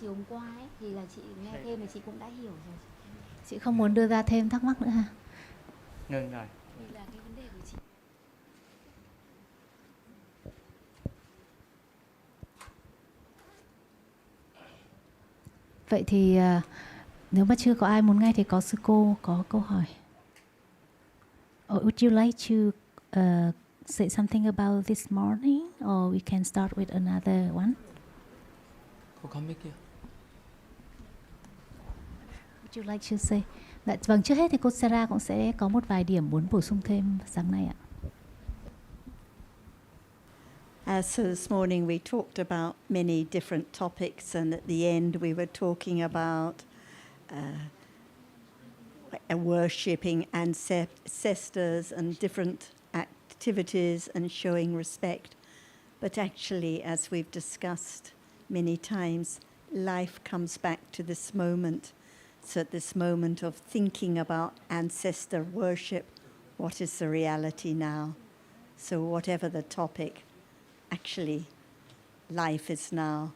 chiều hôm qua ấy, thì là chị nghe thêm thì chị cũng đã hiểu rồi. Chị không muốn đưa ra thêm thắc mắc nữa ha. Ngừng rồi. Đây là cái vấn đề của chị. Vậy thì nếu mà chưa có ai muốn nghe thì có sư cô có câu hỏi. Or would you like to say something about this morning, or we can start with another one? Cô có mic kia. Would you like to say? Vâng, trước hết thì cô Sarah cũng sẽ có một vài điểm muốn bổ sung thêm sáng nay ạ. So this morning we talked about many different topics, and at the end we were talking about worshipping ancestors and different activities and showing respect. But actually, as we've discussed many times, life comes back to this moment. So at this moment of thinking about ancestor worship, what is the reality now? So whatever the topic, actually, life is now.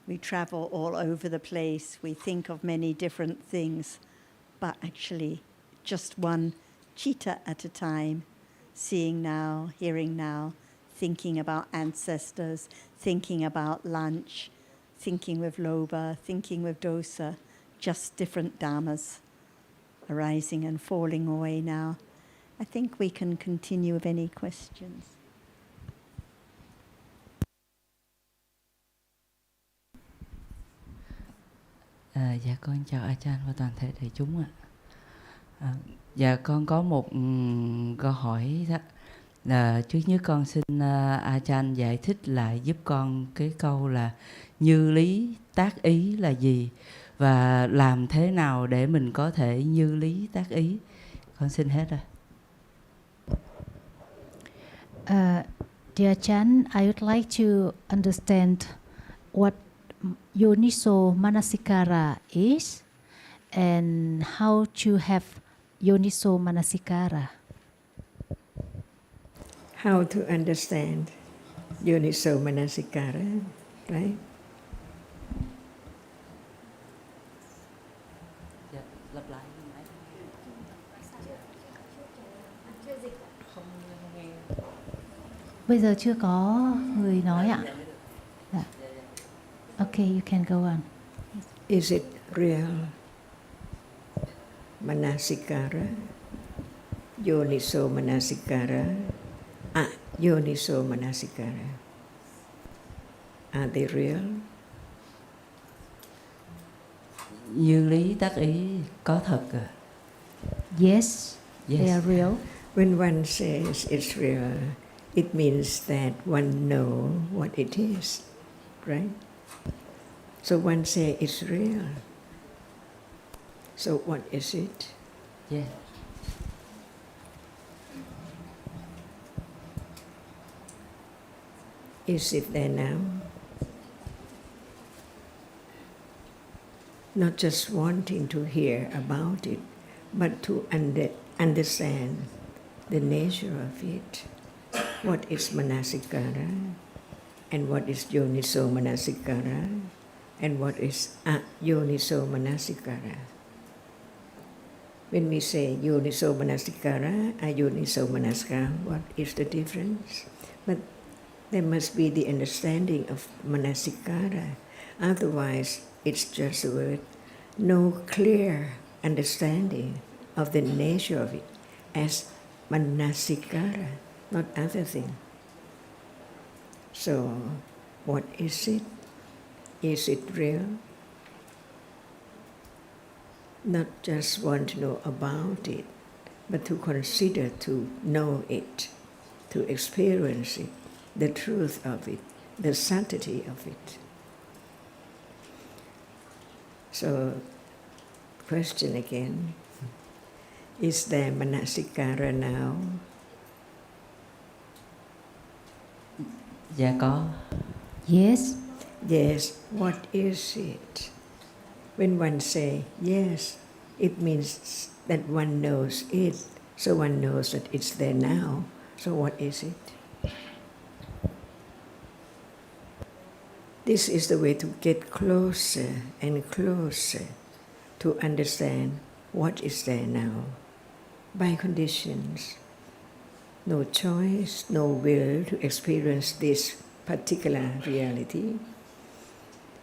We travel all over the place. We think of many different things, but actually just one chitta at a time, seeing now, hearing now, thinking about ancestors, thinking about lunch, thinking with lobha, thinking with dosa, just different dhammas arising and falling away now. I think we can continue with any questions. Dạ con chào Achan và toàn thể thầy chúng ạ. Dạ con có một câu hỏi đó. Trước nhất con xin Achan giải thích lại giúp con cái câu là như lý tác ý là gì, và làm thế nào để mình có thể như lý tác ý. Con xin hết rồi. Dear Chan, I would like to understand what Yoniso Manasikara is and how to have Yoniso Manasikara. How to understand Yoniso Manasikara, right? Dạ, lặp lại. Bây giờ chưa có người nói ạ. Dạ. Okay, you can go on. Is it real Manasikara, Yoniso Manasikara, Yoniso Manasikara? Are they real? Như lý tác ý có thật à? Yes, they are real. When one says it's real, it means that one knows what it is, right? So one say it's real. So what is it? Yeah. Is it there now? Not just wanting to hear about it, but to understand the nature of it. What is Manasikara, and what is Yoniso Manasikara, and what is Yoniso Manasikara. When we say Yoniso Manasikara, Ayoniso Manasikara, what is the difference? But there must be the understanding of Manasikara. Otherwise, it's just a word. No clear understanding of the nature of it as Manasikara, not other thing. So, what is it? Is it real? Not just want to know about it, but to consider, to know it, to experience it, the truth of it, the sanctity of it. So, question again, is there Manasikara now? Dạ có. Yes. Yes, what is it? When one say yes, it means that one knows it, so one knows that it's there now. So what is it? This is the way to get closer and closer to understand what is there now. By conditions, no choice, no will to experience this particular reality.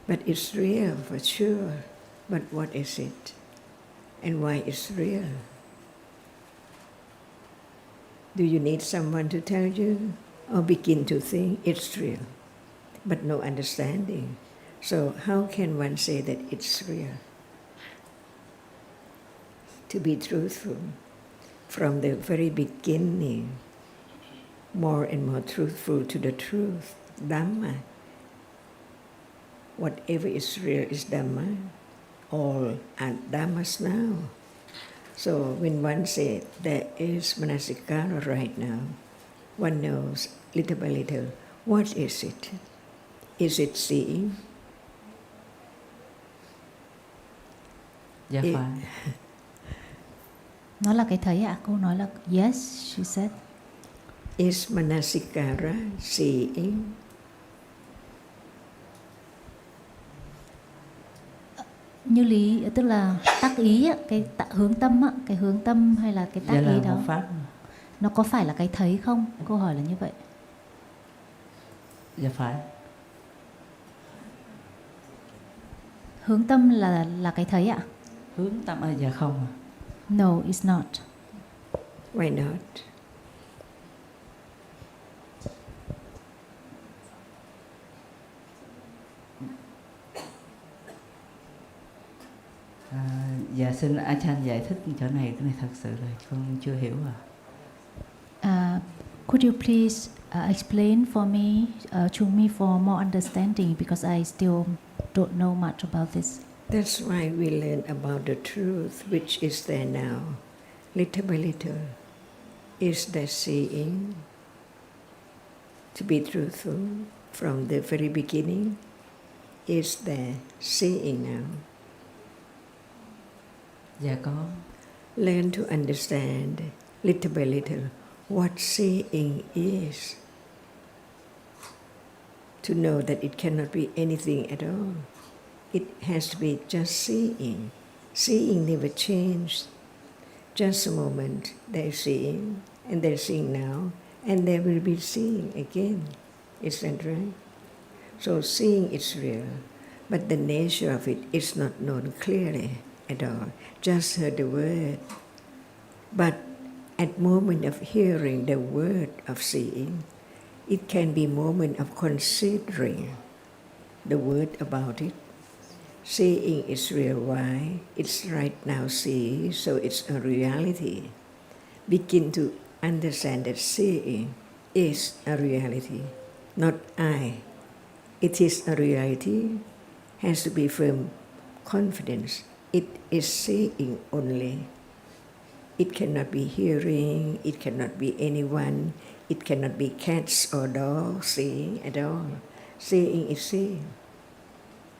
But it's real for sure. But what is it? And why it's real? Do you need someone to tell you? Or begin to think it's real, but no understanding? So how can one say that it's real? To be truthful, from the very beginning, more and more truthful to the truth, Dhamma. Whatever is real is Dhamma. All are Dhammas now. So when one says there is Manasikara right now, one knows little by little, what is it? Is it seeing? Dạ It- phải. Nó là cái thấy ạ? Cô nói là yes, she said. Is Manasikara seeing? Như lý, tức là tác ý á, cái hướng tâm á, cái hướng tâm hay là cái tác Dạ là ý một đó, pháp. nó có phải là cái thấy không? Câu hỏi là như vậy. Dạ phải. Hướng tâm là cái thấy ạ? Hướng tâm dạ không à. No, it's not. Why not? Dạ xin Achan giải thích chỗ này, cái này thật sự là con chưa hiểu à. Could you please explain for me, to me for more understanding, because I still don't know much about this. That's why we learn about the truth which is there now. Little by little. Is there seeing? To be truthful from the very beginning, is there seeing now? Dạ có. Learn to understand little by little what seeing is. To know that it cannot be anything at all. It has to be just seeing. Seeing never changes. Just a moment they're seeing, and they're seeing now, and they will be seeing again. Is that right? So seeing is real, but the nature of it is not known clearly at all. Just heard the word. But at moment of hearing the word of seeing, it can be moment of considering the word about it. Seeing is real. Why? It's right now see, so it's a reality. Begin to understand that seeing is a reality, not I. It is a reality, has to be firm confidence. It is seeing only. It cannot be hearing, it cannot be anyone, it cannot be cats or dogs seeing at all. Seeing is seeing.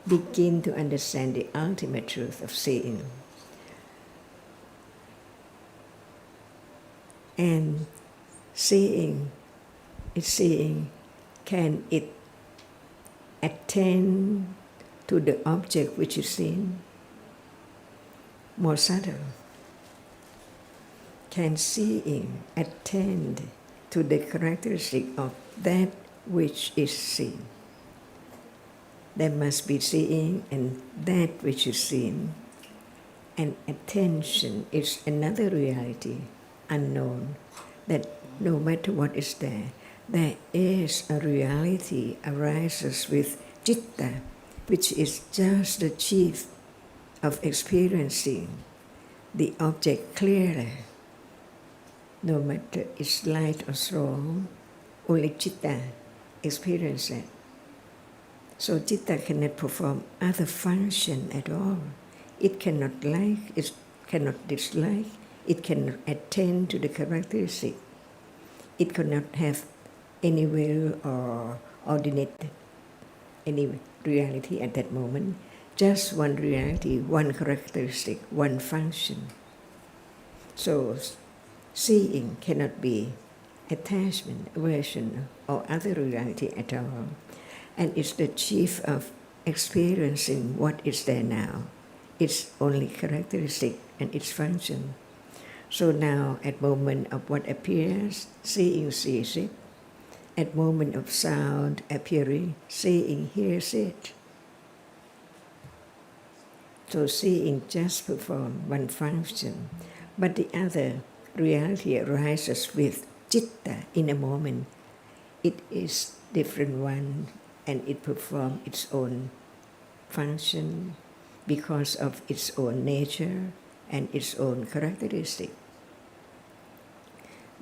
Begin to understand the ultimate truth of seeing. And seeing, it's seeing, can it attend to the object which is seen? More subtle. Can seeing attend to the characteristic of that which is seen? There must be seeing and that which is seen. And attention is another reality, unknown, that no matter what is there is a reality arises with citta, which is just the chief of experiencing the object clearly. No matter it's light or strong, only citta experience it. So citta cannot perform other function at all. It cannot like, it cannot dislike, it cannot attend to the characteristic. It cannot have any will or ordinate any reality at that moment. Just one reality, one characteristic, one function. So seeing cannot be attachment, aversion, or other reality at all. and it's the chief of experiencing what is there now. Its only characteristic and its function. So now, at moment of what appears, seeing sees it. At moment of sound appearing, seeing hears it. So seeing just performs one function, but the other reality arises with citta in a moment. It is different one, and it performs its own function because of its own nature and its own characteristic.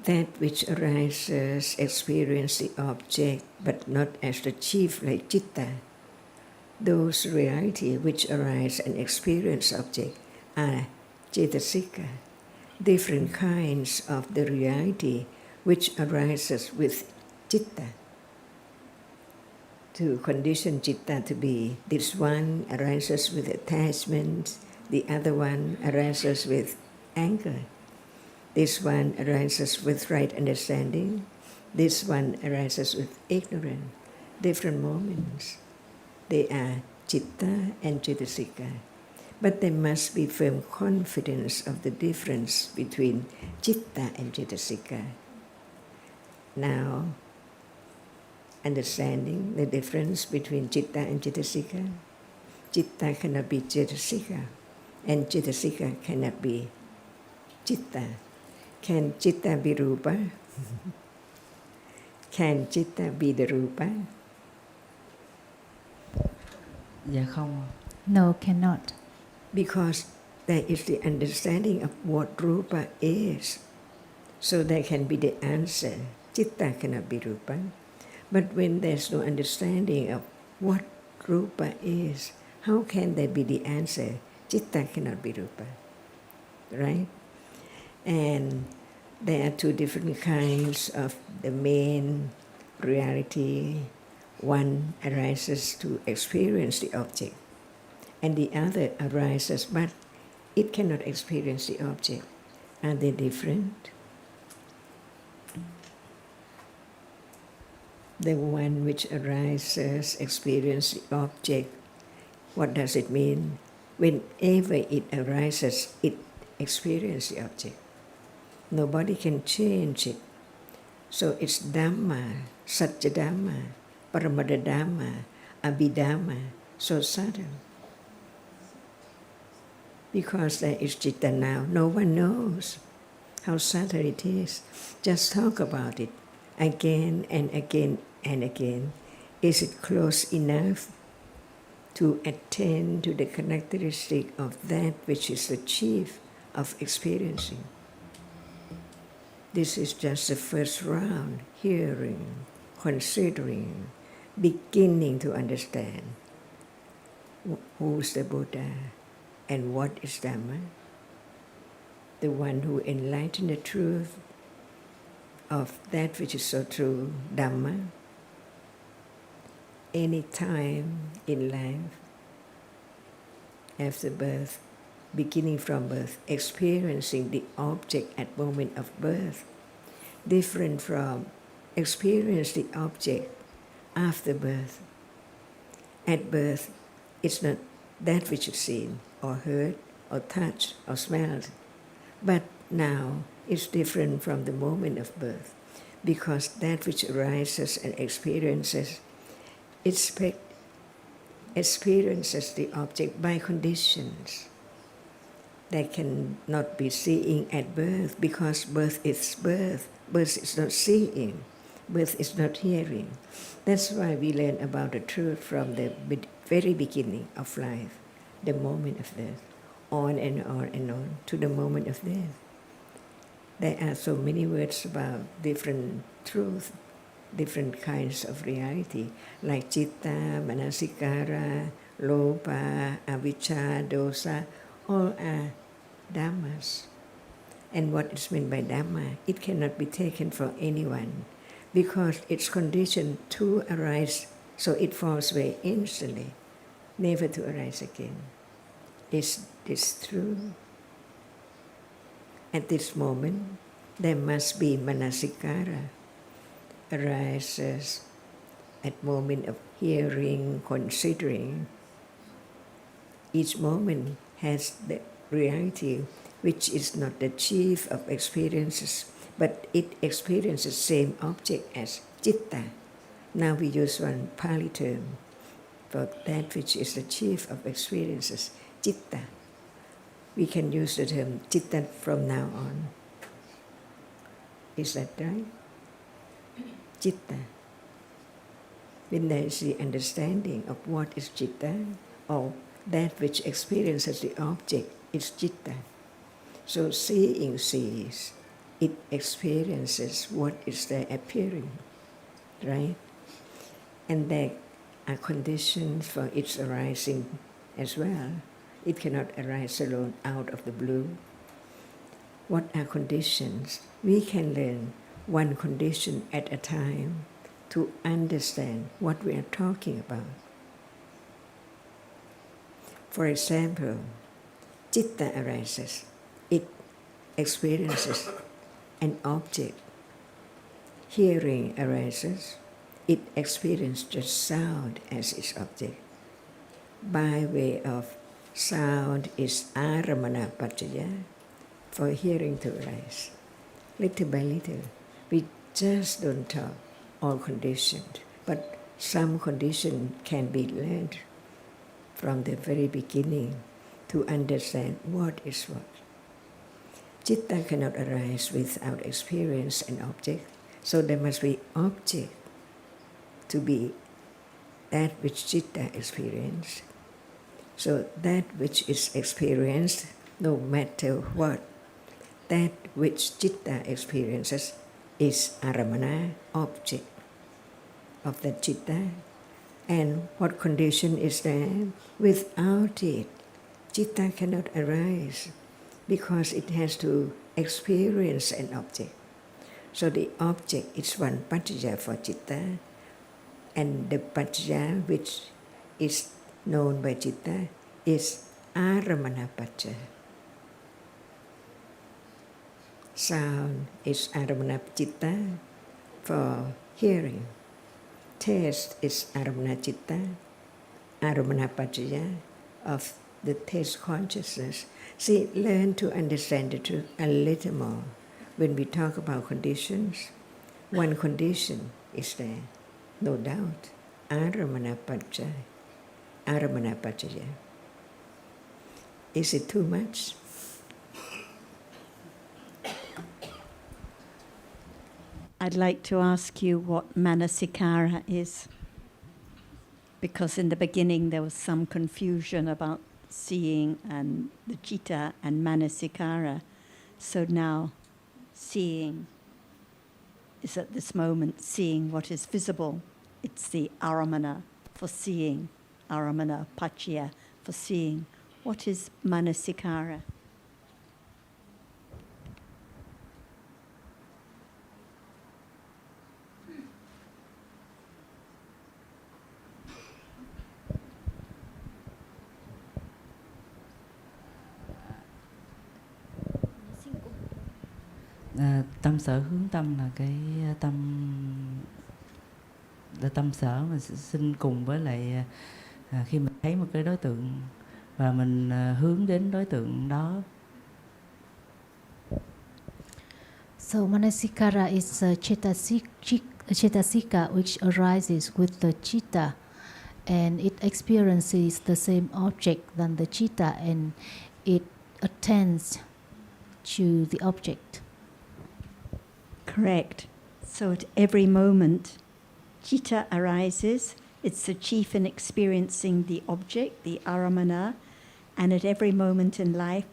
That which arises experience the object, but not as the chief like citta. Those reality which arise and experience object are cetasika, different kinds of the reality which arises with citta. To condition citta to be, this one arises with attachment, the other one arises with anger. This one arises with right understanding, this one arises with ignorance. Different moments. They are citta and cetasika. But there must be firm confidence of the difference between citta and cetasika. Now, understanding the difference between citta and cetasika. Citta cannot be cetasika, and cetasika cannot be citta. Can citta be rupa? Can citta be the rupa? Dạ không. No, cannot. Because there is the understanding of what rupa is. So there can be the answer. Citta cannot be rupa. But when there's no understanding of what rupa is, how can there be the answer? Citta cannot be rupa. Right? And there are two different kinds of the main reality. One arises to experience the object, and the other arises, but it cannot experience the object. Are they different? The one which arises, experience the object. What does it mean? Whenever it arises, it experiences the object. Nobody can change it. So it's Dhamma, Satya Dhamma, Paramada Dhamma, Abhidhamma, so subtle. Because there is citta now, no one knows how subtle it is. Just talk about it again and again and again. Is it close enough to attend to the characteristic of that which is the chief of experiencing? This is just the first round, hearing, considering, beginning to understand who is the Buddha and what is Dhamma, the one who enlightened the truth of that which is so true, Dhamma, any time in life, after birth, beginning from birth, experiencing the object at moment of birth, different from experience the object after birth. At birth, it's not that which is seen or heard or touched or smelled, but now it's different from the moment of birth, because that which arises and experiences the object by conditions. They cannot be seeing at birth, because birth is birth. Birth is not seeing. Birth is not hearing. That's why we learn about the truth from the very beginning of life, the moment of death, on and on and on to the moment of death. There are so many words about different truth, different kinds of reality, like citta, manasikara, lopa, avijja, dosa, all are dhammas. And what is meant by Dhamma, it cannot be taken from anyone, because it's conditioned to arise, so it falls away instantly, never to arise again. Is this true? At this moment, there must be manasikara, arises at moment of hearing, considering. Each moment has the reality which is not the chief of experiences, but it experiences same object as citta. Now we use one Pali term for that which is the chief of experiences, citta. We can use the term citta from now on. Is that right? Citta. When there is the understanding of what is citta, or that which experiences the object is citta. So seeing sees, it experiences what is there appearing, right? And there are conditions for its arising as well. It cannot arise alone out of the blue. What are conditions? We can learn one condition at a time to understand what we are talking about. For example, citta arises. It experiences an object. Hearing arises. It experiences just sound as its object. By way of sound is aramana paccaya, for hearing to arise. Little by little, we just don't talk all conditioned, but some condition can be learned from the very beginning to understand what is what. Citta cannot arise without experience and object, so there must be object to be that which citta experiences. So that which is experienced, no matter what, that which citta experiences is aramana, object of the citta. And what condition is there? Without it, citta cannot arise because it has to experience an object. So the object is one paccaya for citta, and the paccaya which is known by citta is aramana paccaya. Sound is aramana citta for hearing. Taste is aramana citta, aramana paccaya of the taste consciousness. See, learn to understand the truth a little more. When we talk about conditions, one condition is there, no doubt, aramana paccaya, aramana paccaya. Is it too much? I'd like to ask you what manasikara is, because in the beginning there was some confusion about seeing and the citta and manasikara. So now seeing is at this moment seeing what is visible. It's the aramana for seeing, aramana paccaya for seeing. What is manasikara? Tâm sở hướng tâm là cái tâm, là tâm sở mà sinh cùng với lại khi mình thấy một cái đối tượng và mình hướng đến đối tượng đó. So manasikara is a cetasika which arises with the citta, and it experiences the same object than the citta, and it attends to the object. Correct. So at every moment, citta arises. It's the chief in experiencing the object, the aramana, and at every moment in life,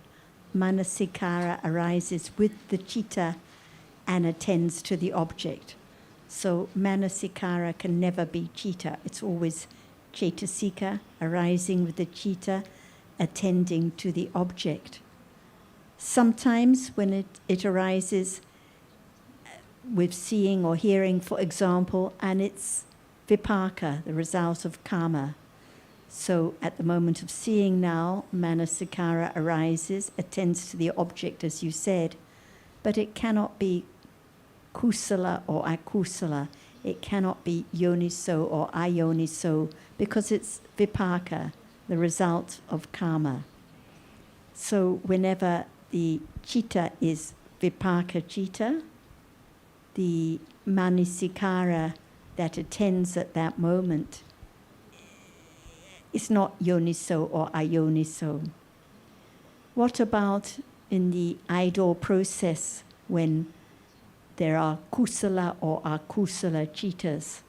manasikara arises with the citta and attends to the object. So manasikara can never be citta. It's always cetasika arising with the citta, attending to the object. Sometimes when it arises with seeing or hearing, for example, and it's vipaka, the result of karma. So at the moment of seeing now, manasikara arises, attends to the object, as you said, but it cannot be kusala or akusala. It cannot be yoniso or ayoniso because it's vipaka, the result of karma. So whenever the citta is vipaka citta, the manasikara that attends at that moment is not yoniso or ayoniso. What about in the idle process when there are kusala or akusala cittas?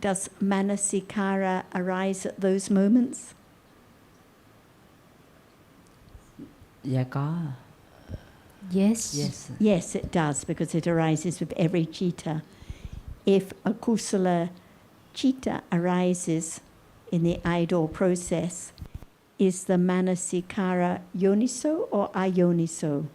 Does manasikara arise at those moments? Dạ có. Yes. Yes. Yes, it does, because it arises with every citta. If a kusala citta arises in the idle process, is the manasikara yoniso or ayoniso?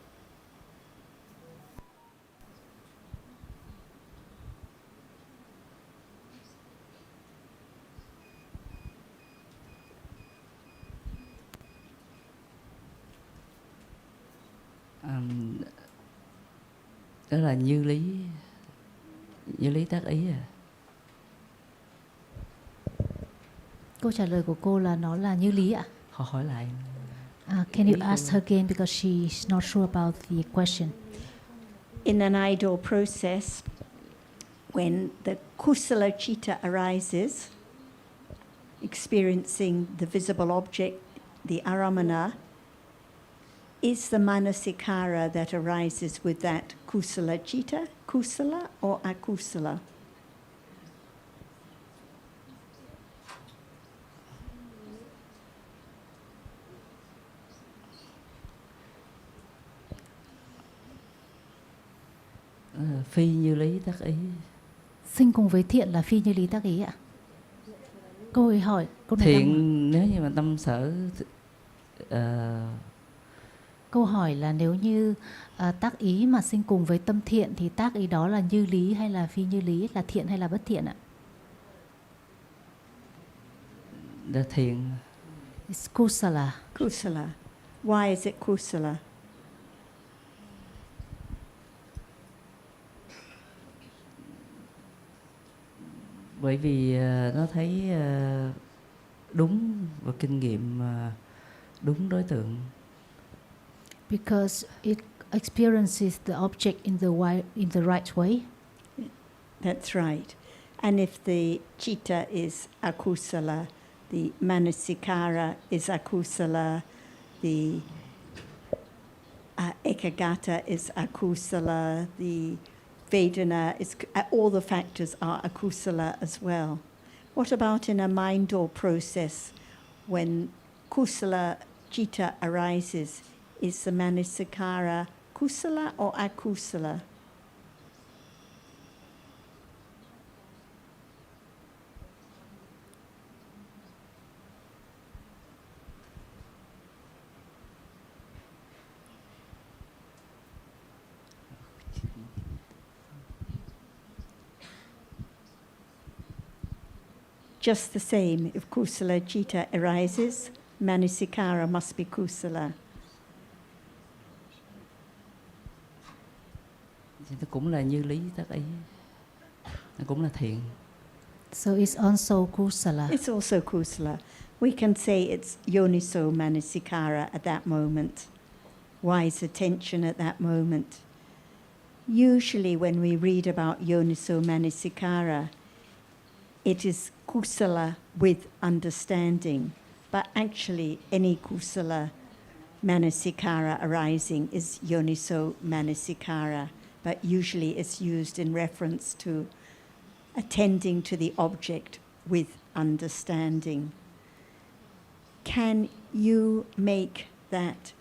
Đó là như lý tác ý à. Câu trả lời của cô là nó là như lý ạ. Họ hỏi lại. Can you ask her again because she's not sure about the question? In an idle process, when the kusala citta arises, experiencing the visible object, the aramana, is the manasikara that arises with that kusala citta, kusala or akusala? Phi như lý tác ý. Sinh cùng với thiện là phi như lý tác ý ạ. Cô ấy hỏi câu này thiện nếu như mà tâm sở câu hỏi là nếu như tác ý mà sinh cùng với tâm thiện thì tác ý đó là như lý hay là phi như lý, là thiện hay là bất thiện ạ? là thiện. It's kusala. Kusala. Why is it kusala? Bởi vì nó thấy đúng và kinh nghiệm đúng đối tượng. Because it experiences the object in the right way. That's right. And if the citta is akusala, the manasikara is akusala, the ekagata is akusala, the Vedana is, all the factors are akusala as well. What about in a mindful process when kusala citta arises? Is the manasikara kusala or akusala? Just the same, if kusala citta arises, manasikara must be kusala. Thì nó cũng là như lý tác ý, nó cũng là thiện. So it's also kusala. It's also kusala. We can say it's yoniso manasikara at that moment, wise attention at that moment. Usually when we read about yoniso manasikara, it is kusala with understanding, but actually any kusala manasikara arising is yoniso manasikara, but usually it's used in reference to attending to the object with understanding. Can you make that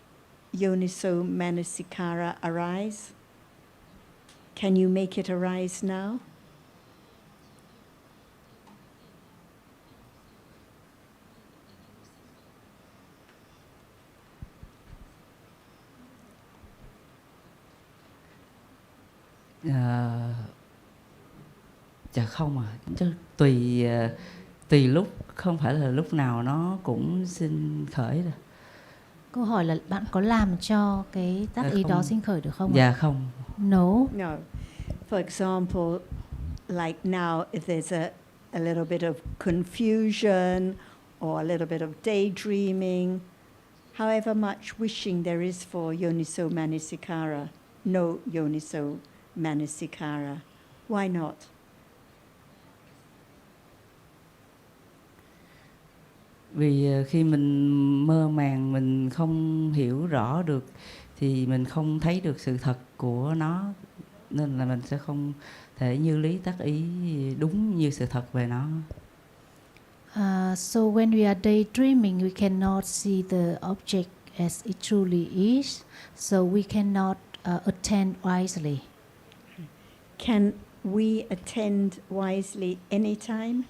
yoniso manasikara arise? Can you make it arise now? Dạ không à, chứ tùy lúc, không phải là lúc nào nó cũng sinh khởi rồi. Câu hỏi là bạn có làm cho cái tác ý đó sinh khởi được không? Dạ không. No. No. For example, like now, if there's a little bit of confusion or a little bit of daydreaming, however much wishing there is for yoniso manasikara, no yoniso manasikara. Why not? Vì khi mình mơ màng, mình không hiểu rõ được thì mình không thấy được sự thật của nó, nên là mình sẽ không thể như lý tác ý đúng như sự thật về nó. So when we are daydreaming, we cannot see the object as it truly is, so we cannot attend wisely. Can we attend wisely anytime?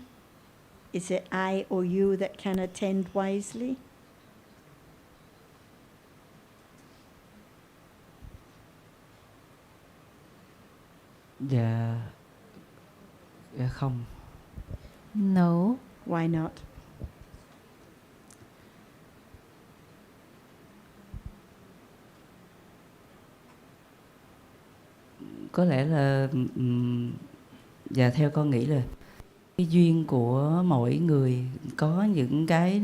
Is it I or you that can attend wisely? Dạ không. No. Why not? Có lẽ là dạ theo con nghĩ là cái duyên của mỗi người, có những cái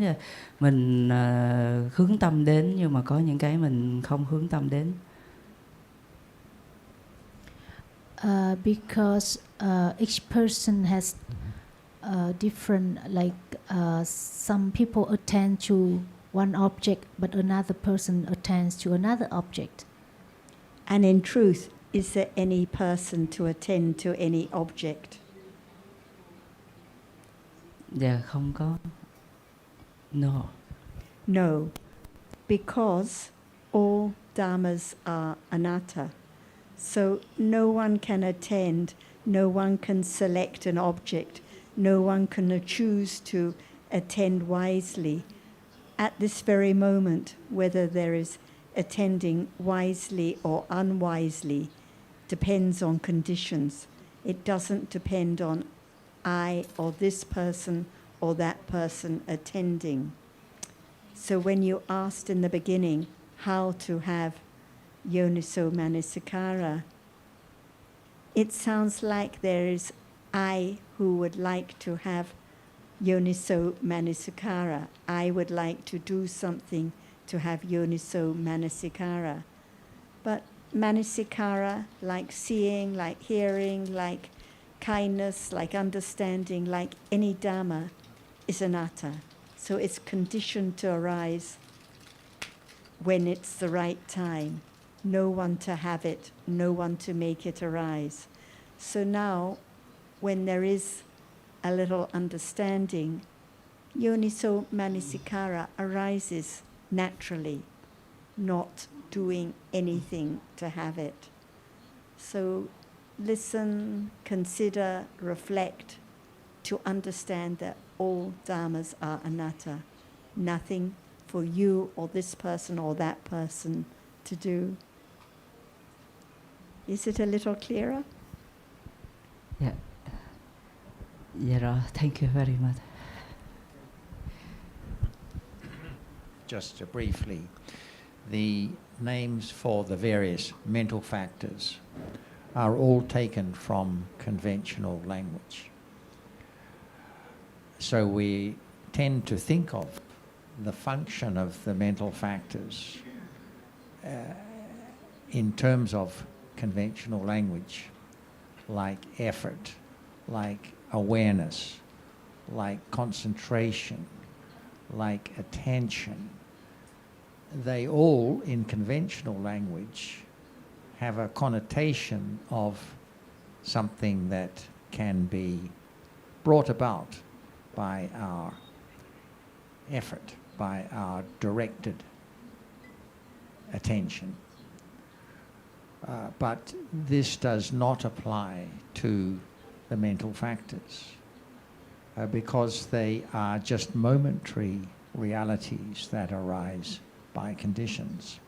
mình hướng tâm đến, nhưng mà có những cái mình không hướng tâm đến. Because each person has different, like some people attend to one object, but another person attends to another object. And in truth, is there any person to attend to any object? Dạ không có. No. No, because all dhammas are anatta. So no one can attend, no one can select an object, no one can choose to attend wisely. At this very moment, whether there is attending wisely or unwisely depends on conditions. It doesn't depend on I or this person or that person attending. So when you asked in the beginning how to have yoniso manasikara, it sounds like there is I who would like to have yoniso manasikara. I would like to do something to have yoniso manasikara. But manasikara, like seeing, like hearing, like kindness, like understanding, like any Dhamma, is anatta. So it's conditioned to arise when it's the right time. No one to have it, no one to make it arise. So now, when there is a little understanding, yoniso manasikara arises naturally, not doing anything to have it. So listen, consider, reflect, to understand that all dhammas are anatta. Nothing for you or this person or that person to do. Is it a little clearer? Yeah. Dạ rồi, thank you very much. Just briefly, the names for the various mental factors are all taken from conventional language. So we tend to think of the function of the mental factors in terms of conventional language, like effort, like awareness, like concentration, like attention. They all, in conventional language, have a connotation of something that can be brought about by our effort, by our directed attention. But this does not apply to the mental factors because they are just momentary realities that arise by conditions.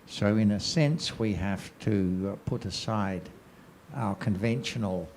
So in a sense, we have to put aside our conventional